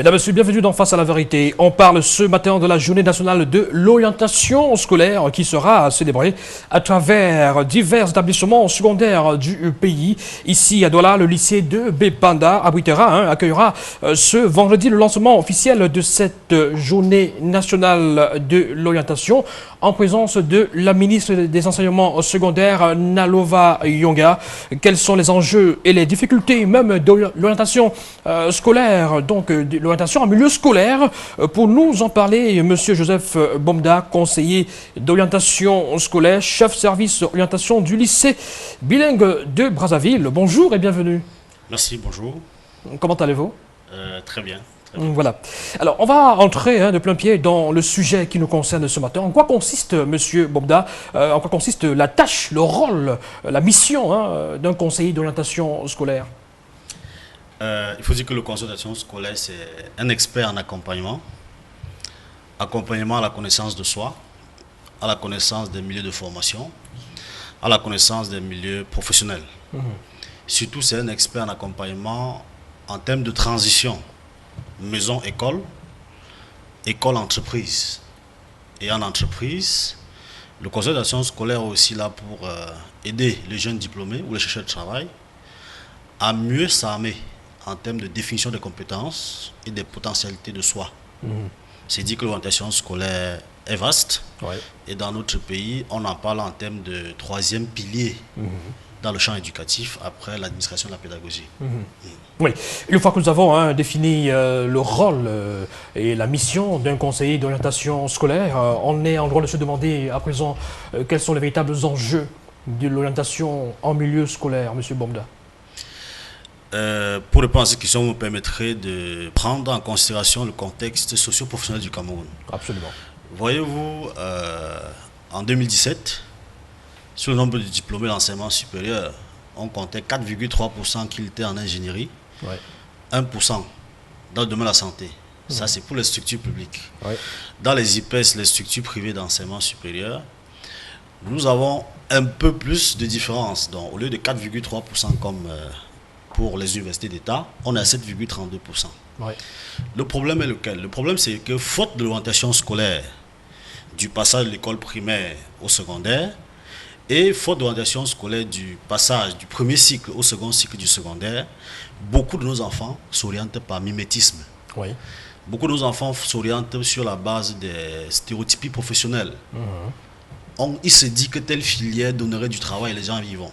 Mesdames et messieurs, bienvenue dans Face à la vérité. On parle ce matin de la journée nationale de l'orientation scolaire qui sera célébrée à travers divers établissements secondaires du pays. Ici à Douala, le lycée de Bépanda accueillera ce vendredi le lancement officiel de cette journée nationale de l'orientation en présence de la ministre des enseignements secondaires, Nalova Yonga. Quels sont les enjeux et les difficultés même de l'orientation scolaire, donc de l'orientation en milieu scolaire? Pour nous en parler, M. Joseph Bomda, conseiller d'orientation scolaire, chef service orientation du lycée bilingue de Brazzaville. Bonjour et bienvenue. Merci, bonjour. Comment allez-vous? Très bien. Voilà. Alors, on va entrer de plein pied dans le sujet qui nous concerne ce matin. En quoi consiste, Monsieur Bomda, en quoi consiste la tâche, le rôle, la mission d'un conseiller d'orientation scolaire? Il faut dire que le conseiller d'orientation scolaire, c'est un expert en accompagnement. Accompagnement à la connaissance de soi, à la connaissance des milieux de formation, à la connaissance des milieux professionnels. Surtout, c'est un expert en accompagnement en termes de transition. Maison-école, école-entreprise. Et en entreprise, le conseil d'action scolaire est aussi là pour aider les jeunes diplômés ou les chercheurs de travail à mieux s'armer en termes de définition des compétences et des potentialités de soi. C'est dit que l'orientation scolaire est vaste. Et dans notre pays, on en parle en termes de troisième pilier dans le champ éducatif après l'administration de la pédagogie. Oui, une fois que nous avons défini le rôle et la mission d'un conseiller d'orientation scolaire, on est en droit de se demander à présent quels sont les véritables enjeux de l'orientation en milieu scolaire, M. Bomda. Pour répondre à cette question, vous me permettrez de prendre en considération le contexte socio-professionnel du Cameroun. Absolument. Voyez-vous, en 2017, sur le nombre de diplômés d'enseignement supérieur, on comptait 4,3% qui étaient en ingénierie, 1% dans le domaine de la santé. Ça, c'est pour les structures publiques. Dans les IPES, les structures privées d'enseignement supérieur, nous avons un peu plus de différence. Donc, au lieu de 4,3% comme pour les universités d'État, on est à 7,32%. Le problème est lequel? Le problème, c'est que faute de l'orientation scolaire, du passage de l'école primaire au secondaire, et faute d'orientation scolaire du passage du premier cycle au second cycle du secondaire, beaucoup de nos enfants s'orientent par mimétisme. Beaucoup de nos enfants s'orientent sur la base des stéréotypies professionnelles. Il se dit que telle filière donnerait du travail et les gens y vont.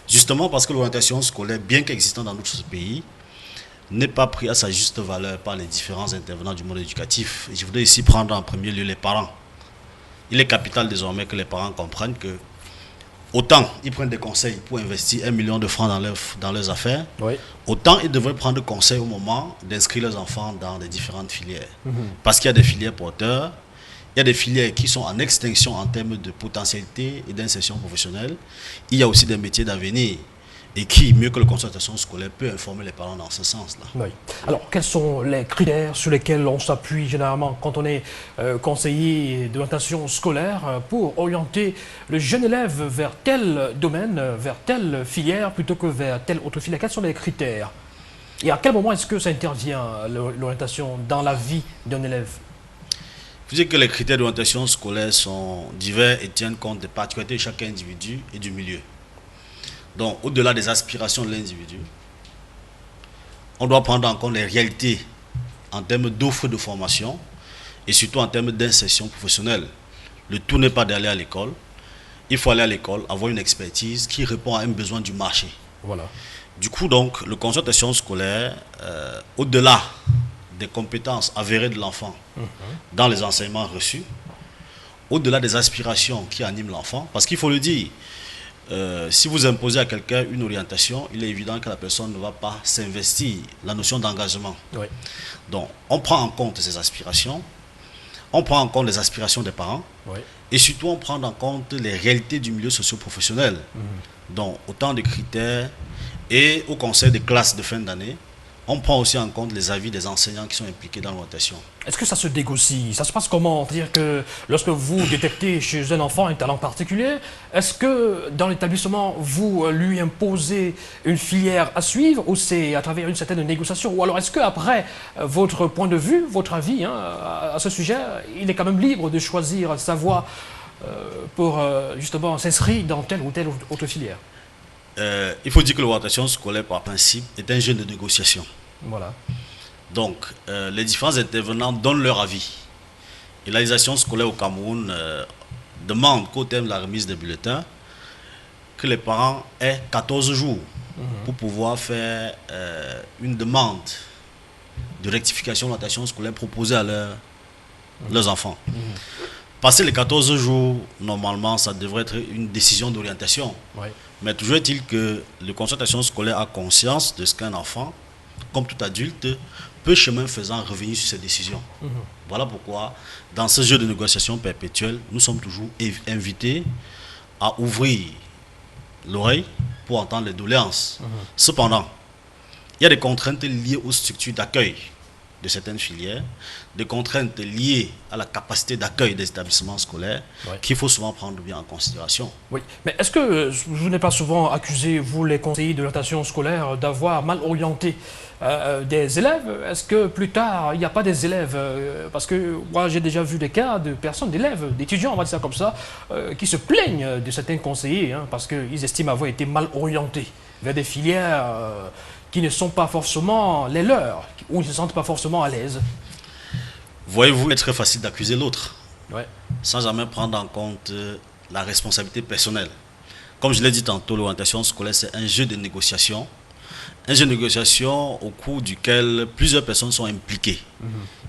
Justement parce que l'orientation scolaire, bien qu'existant dans notre pays, n'est pas prise à sa juste valeur par les différents intervenants du monde éducatif. Et je voudrais ici prendre en premier lieu les parents. Il est capital désormais que les parents comprennent que autant ils prennent des conseils pour investir 1 million de francs dans leurs affaires, autant ils devraient prendre conseil au moment d'inscrire leurs enfants dans les différentes filières. Parce qu'il y a des filières porteurs, il y a des filières qui sont en extinction en termes de potentialité et d'insertion professionnelle. Il y a aussi des métiers d'avenir et qui, mieux que le conseil d'orientation scolaire, peut informer les parents dans ce sens-là. Alors, quels sont les critères sur lesquels on s'appuie généralement quand on est conseiller d'orientation scolaire pour orienter le jeune élève vers tel domaine, vers telle filière plutôt que vers telle autre filière? Quels sont les critères? Et à quel moment est-ce que ça intervient, l'orientation, dans la vie d'un élève? Il faut dire que les critères d'orientation scolaire sont divers et tiennent compte des particularités de chaque individu et du milieu. Donc, au-delà des aspirations de l'individu, on doit prendre en compte les réalités en termes d'offres de formation et surtout en termes d'insertion professionnelle. Le tout n'est pas d'aller à l'école. Il faut aller à l'école, avoir une expertise qui répond à un besoin du marché. Du coup, donc, le conseil d'orientation scolaire, au-delà des compétences avérées de l'enfant dans les enseignements reçus, au-delà des aspirations qui animent l'enfant, parce qu'il faut le dire, si vous imposez à quelqu'un une orientation, il est évident que la personne ne va pas s'investir, la notion d'engagement. Donc, on prend en compte ces aspirations, on prend en compte les aspirations des parents, et surtout on prend en compte les réalités du milieu socio-professionnel. Donc, autant de critères, et au conseil des classes de fin d'année, on prend aussi en compte les avis des enseignants qui sont impliqués dans l'orientation. Est-ce que ça se négocie? Ça se passe comment? C'est-à-dire que lorsque vous détectez chez un enfant un talent particulier, est-ce que dans l'établissement, vous lui imposez une filière à suivre ou c'est à travers une certaine négociation? Ou alors est-ce qu'après votre point de vue, votre avis à ce sujet, il est quand même libre de choisir sa voie pour justement s'inscrire dans telle ou telle autre filière? Il faut dire que l'orientation scolaire, par principe, est un jeu de négociation. Voilà. Donc, les différents intervenants donnent leur avis. Et l'organisation scolaire au Cameroun demande qu'au terme de la remise des bulletins, que les parents aient 14 jours pour pouvoir faire une demande de rectification de l'orientation scolaire proposée à leurs enfants. Passer les 14 jours, normalement, ça devrait être une décision d'orientation. Ouais. Mais toujours est-il que le concertation scolaire a conscience de ce qu'un enfant, comme tout adulte, peut chemin faisant revenir sur ses décisions. Voilà pourquoi, dans ce jeu de négociation perpétuelle, nous sommes toujours invités à ouvrir l'oreille pour entendre les doléances. Cependant, il y a des contraintes liées aux structures d'accueil de certaines filières, des contraintes liées à la capacité d'accueil des établissements scolaires qu'il faut souvent prendre bien en considération. Oui, mais est-ce que vous n'êtes pas souvent accusé, vous les conseillers d'orientation scolaire, d'avoir mal orienté des élèves? Est-ce que plus tard, il n'y a pas des élèves parce que moi j'ai déjà vu des cas de personnes, d'élèves, d'étudiants, on va dire ça comme ça, qui se plaignent de certains conseillers parce qu'ils estiment avoir été mal orientés vers des filières qui ne sont pas forcément les leurs, où ils ne se sentent pas forcément à l'aise. Voyez-vous, il est très facile d'accuser l'autre, Ouais. sans jamais prendre en compte la responsabilité personnelle. Comme je l'ai dit tantôt, l'orientation scolaire, c'est un jeu de négociation. Un jeu de négociation au cours duquel plusieurs personnes sont impliquées.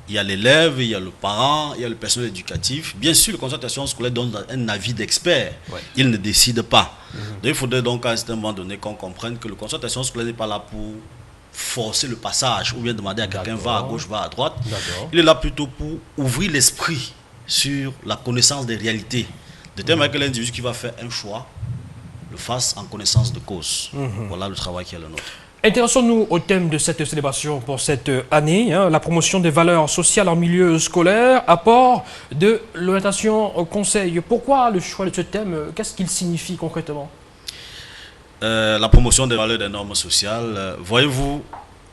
Il y a l'élève, il y a le parent, il y a le personnel éducatif. Bien sûr, la concertation scolaire donne un avis d'expert. Il ne décide pas. Donc, il faudrait donc à un certain moment donné qu'on comprenne que la concertation scolaire n'est pas là pour forcer le passage ou bien demander à quelqu'un va à gauche, va à droite. Il est là plutôt pour ouvrir l'esprit sur la connaissance des réalités. De telle manière que l'individu qui va faire un choix le fasse en connaissance de cause. Voilà le travail qui est le nôtre. Intéressons-nous au thème de cette célébration pour cette année, la promotion des valeurs sociales en milieu scolaire, apport de l'orientation au conseil. Pourquoi le choix de ce thème? Qu'est-ce qu'il signifie concrètement? La promotion des valeurs des normes sociales. Voyez-vous,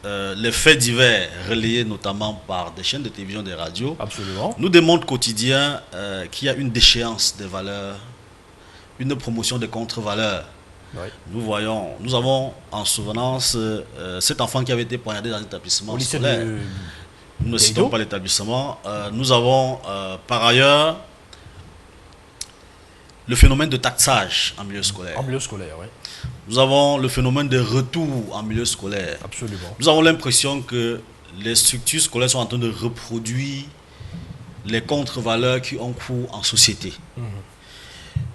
les faits divers relayés notamment par des chaînes de télévision, des radios, Absolument. nous démontrent quotidien qu'il y a une déchéance des valeurs, une promotion des contre-valeurs. Nous avons en souvenance cet enfant qui avait été poignardé dans l'établissement scolaire. Nous ne citons pas l'établissement. Nous avons par ailleurs le phénomène de taxage en milieu scolaire. En milieu scolaire, oui. Nous avons le phénomène de retour en milieu scolaire. Absolument. Nous avons l'impression que les structures scolaires sont en train de reproduire les contre-valeurs qui ont cours en société.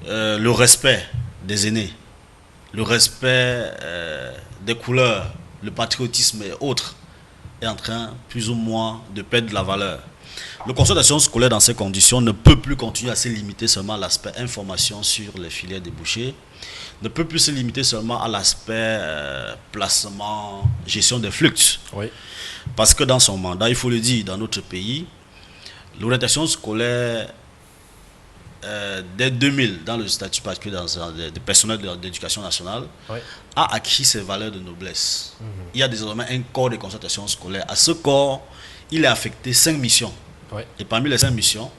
Le respect des aînés, le respect des couleurs, le patriotisme et autres est en train plus ou moins de perdre de la valeur. Le conseil d'action scolaire dans ces conditions ne peut plus continuer à se limiter seulement à l'aspect information sur les filières débouchées, ne peut plus se limiter seulement à l'aspect placement, gestion des flux. Parce que dans son mandat, il faut le dire, dans notre pays, l'orientation scolaire dès 2000, dans le statut particulier des personnels de l'éducation nationale, a acquis ses valeurs de noblesse. Il y a désormais un corps de concertation scolaire. À ce corps, il est affecté 5 missions. Et parmi les 5 missions,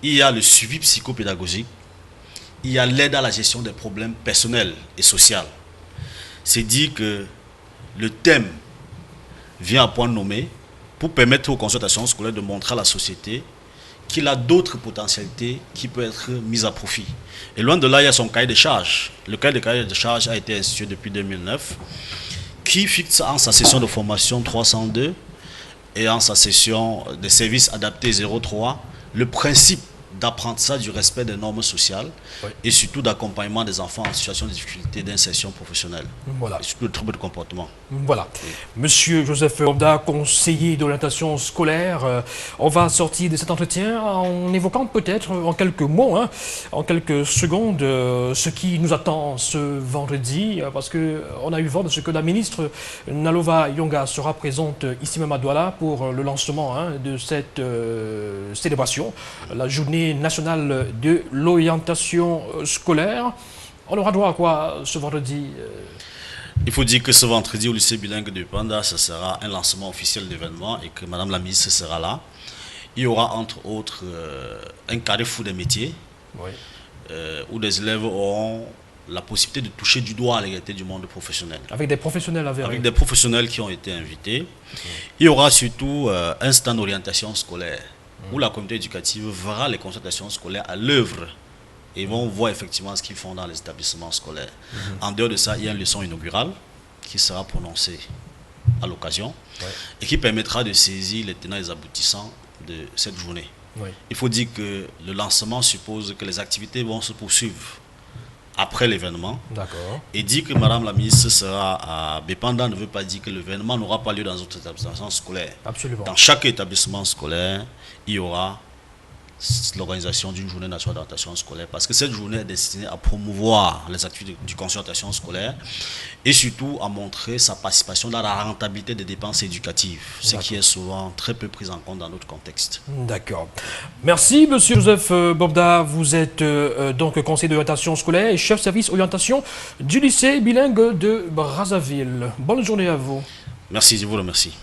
il y a le suivi psychopédagogique, il y a l'aide à la gestion des problèmes personnels et sociaux. C'est dit que le thème vient à point nommé pour permettre aux concertations scolaires de montrer à la société qu'il a d'autres potentialités qui peuvent être mises à profit. Et loin de là, il y a son cahier de charges. Le cahier de charges a été institué depuis 2009, qui fixe en sa session de formation 302 et en sa session des services adaptés 03 le principe d'apprentissage du respect des normes sociales et surtout d'accompagnement des enfants en situation de difficulté d'insertion professionnelle. Voilà. Et surtout de troubles de comportement. Voilà. Monsieur Joseph Bobda, conseiller d'orientation scolaire, on va sortir de cet entretien en évoquant peut-être en quelques mots, en quelques secondes, ce qui nous attend ce vendredi, parce qu'on a eu vent de ce que la ministre Nalova Yonga sera présente ici même à Douala pour le lancement de cette célébration, la journée nationale de l'orientation scolaire. On aura droit à quoi ce vendredi? Il faut dire que ce vendredi au lycée bilingue de Panda, ce sera un lancement officiel d'événement et que Madame la ministre sera là. Il y aura entre autres un carrefour des métiers où des élèves auront la possibilité de toucher du doigt à l'égalité du monde professionnel. Avec des professionnels avérés. Avec des professionnels qui ont été invités. Il y aura surtout un stand d'orientation scolaire où la communauté éducative verra les consultations scolaires à l'œuvre et vont voir effectivement ce qu'ils font dans les établissements scolaires. En dehors de ça, il y a une leçon inaugurale qui sera prononcée à l'occasion et qui permettra de saisir les tenants et les aboutissants de cette journée. Il faut dire que le lancement suppose que les activités vont se poursuivre après l'événement. Et dire que Madame la ministre sera à Bépanda ne veut pas dire que l'événement n'aura pas lieu dans d'autres établissements scolaires. Absolument. Dans chaque établissement scolaire, il y aura l'organisation d'une journée nationale d'orientation scolaire parce que cette journée est destinée à promouvoir les activités de consultation scolaire et surtout à montrer sa participation dans la rentabilité des dépenses éducatives, ce qui est souvent très peu pris en compte dans notre contexte. D'accord. Merci Monsieur Joseph Bobda, vous êtes donc conseiller d'orientation scolaire et chef service orientation du lycée bilingue de Brazzaville. Bonne journée à vous. Merci, je vous remercie.